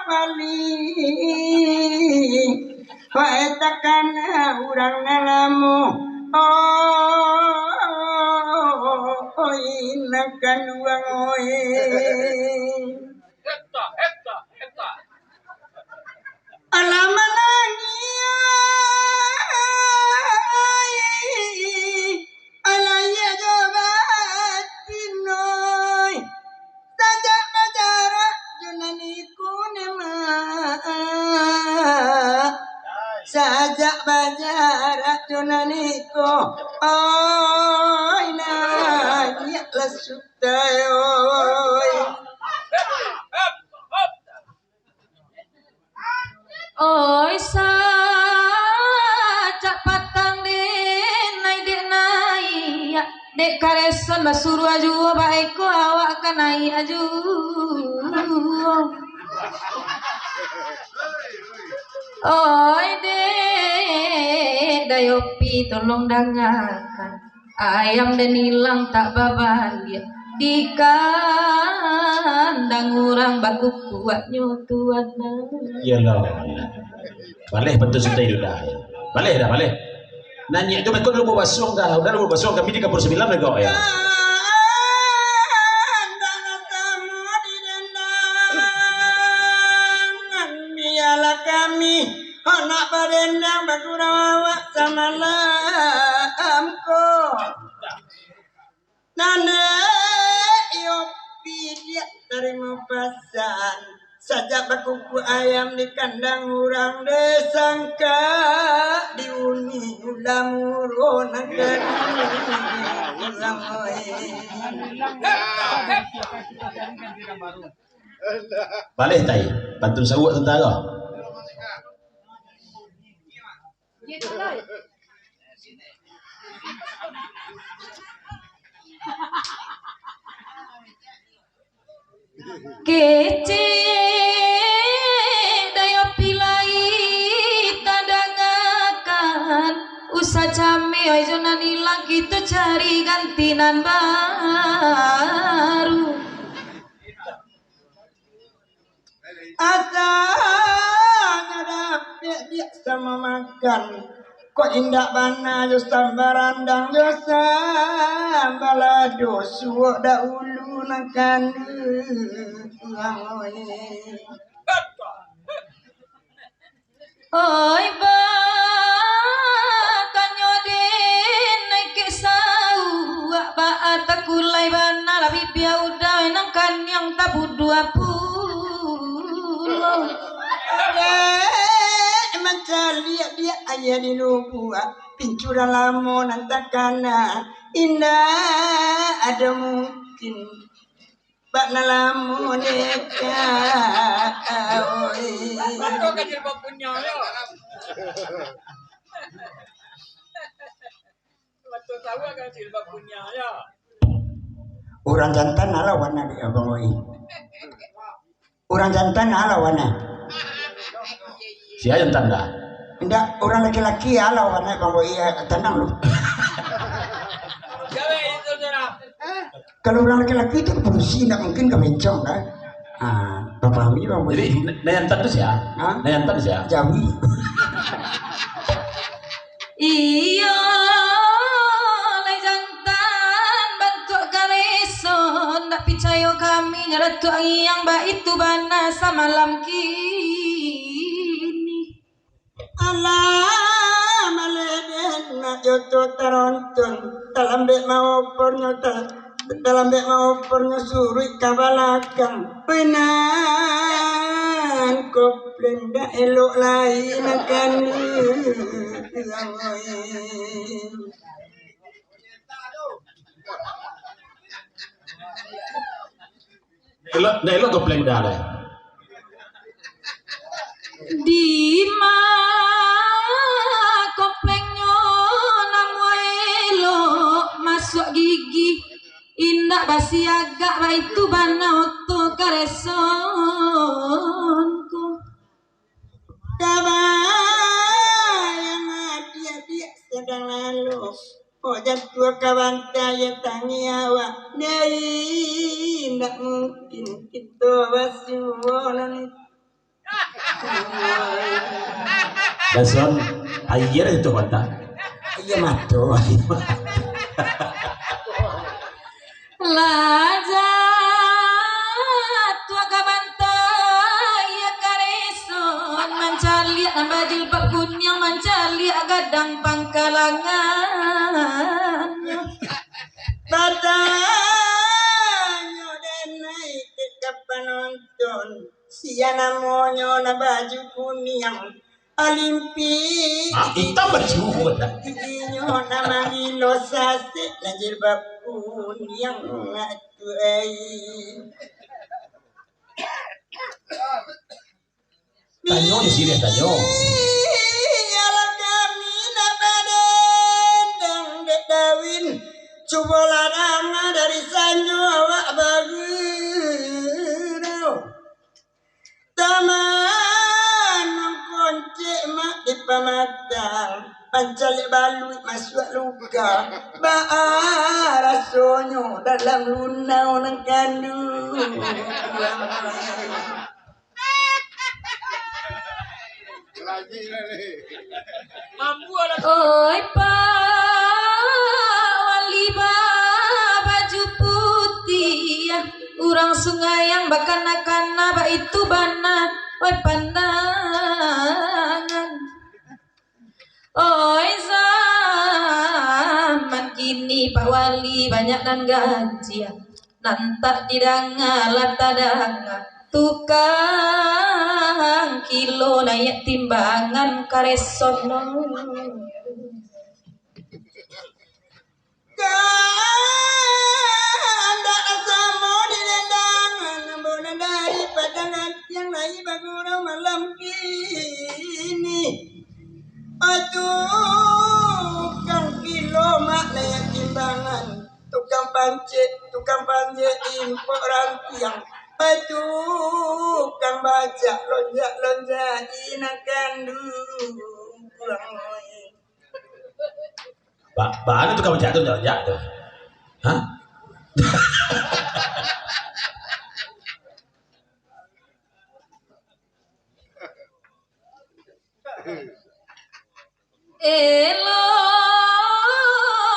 wali wae takkan urang ngalamu inakan uang oe heta alaman lagi alaya jabat pinoy sajak bacara junaniku nema sajak bacara junaniku nanya lesuk tayoy oi sajak patang dek nai dek kareson basuru aju baiko awak kanai aju oi dek dayopi tolong dangakan ayam dan hilang tak bahagia di kandang orang baku kuat nyutuan ya Allah boleh betul sudah itu dah boleh nanya itu mereka dulu basung dah udah lu basung kami di kapur 9 mereka ya biarlah kami anak berendang berkurawak sama lamko nane iopi dia terima pesan sajak berkuku ayam di kandang urang desangka diuni ulam uronan ulang boleh tai bantu sawak tentara kece daya pilai tadangakan usah came oi zona nilang kita cari gantinan baru asa ngadap dia sama makan kok indak bana jo sambarandang jo sambalado suwak dahulu nakan oi bakanyo den naik sauak baat takulai bana labi pia udah nangkan yang tabu 20 mencari dia ayah di lubua pincuran lamunan takana indah ada mungkin bak nalamu neka Bato ka jilbab punya yo. Bato tahu ka jilbab punya yo. orang jantan ala warna dia bang oi orang jantan ala warna siapa jantan dah indak orang laki-laki ala warna bang oi tenang lu Gawe itu sana. kalau orang laki-laki itu berusia tidak mungkin kemencong kan pahami bang oi jadi jantan itu siapa jantan siapa Jawi iya lai jantan bentuk kareson ndak percaya kami nyeratu yang mbak itu bana samalam kini Allah maleden nak joto teronton dalam bek mau pornyota dalam bek mau pornya suri kabalakang penan koplen dak elok lain akan elok gobleng dah lah di koplengnya namo elok masuk gigi indak basi agak ba itu bana oto karesonku kabayang dia sedang lalu jatuh kawan saya tangi awak dari ndak mungkin kita basuhan Dan son ayer itu kota. Iya mato. Lajat tua kabantai ya kareson mancali bajil pak kunyang mancali gadang pangkalangan Batanyo dan naik ke penonton siana monyo na baju kuning Alimpi Kita baju inyo na mahilo sase na jilbab kuning ngatuay Tanyo di sini tanyo. Ala kami na badendang dedawin Cubolananga dari sanyo awak bagirau Taman mengkonce mak di pamatang Pancalik balui masuk luka Baara sonyo dalam lunau nang kandung Mampu ada oi pak wali baju putih ya urang sungai yang bakana-kana ba itu bana oi pandangan oi zaman kini pak wali banyak nan gaji ya nantak tidak ngalat tadanga tukang kilo naik timbangan karesono Kanda asamo di dandangan Bona dari padangan yang naik bagura malam kini Tukang kilo mak naik timbangan Tukang panje impor rantiang Tukang baca lonjak ina kandung Bahan itu kamu jatuh. Hah?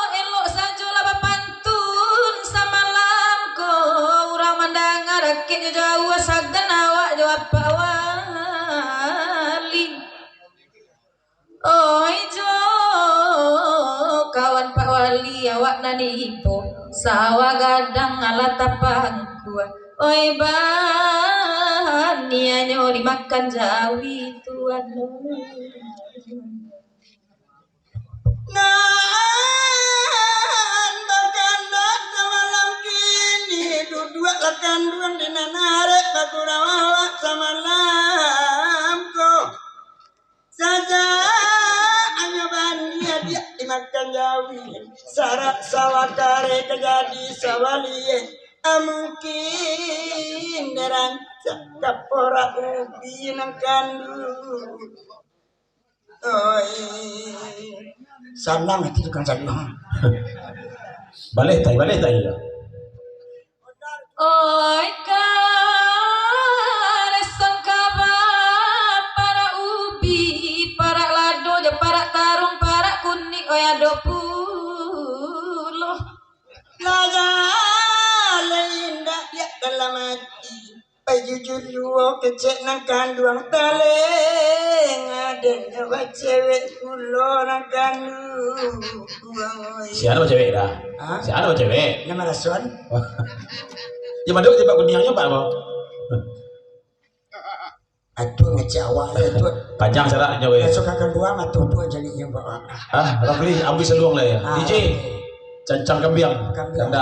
Elok saja lah bapantun samalam ko urang mandang rakit jauh sagan awak jawab Pak Wali oi jo kawan Pak Wali awak nani ipo sawa gadang alat tapangku oi bani anyo dimakan jawi tuan Nan bagandak semalam kini duduk lakan duang di nanarek bagurawawak semalam ko saja anyabannya dia dimakan jawi sarak sawakare kejadi sawaliye mungkin derancak kapora ubi nang kandung oi salang itu kan salang Balik tay ya. oi kareson kaba para ubi para lado je para tarung para kuning oi ado puloh laga indah dia dalam hati jujur juo kecek nang kandung taleng ada nyawa cewek kulo nang kandung Si ada cewek dah. Hah? Si ada cewek. nama rason Ya maduk tiba kuniangnya Pak Bang. atuh ngecewa itu Panjang saraknya we. besok akan dua mah tuh jadinya bawa Rafli ambil seluang lah ya. Ah, DJ cancang kembiang. Kembiang.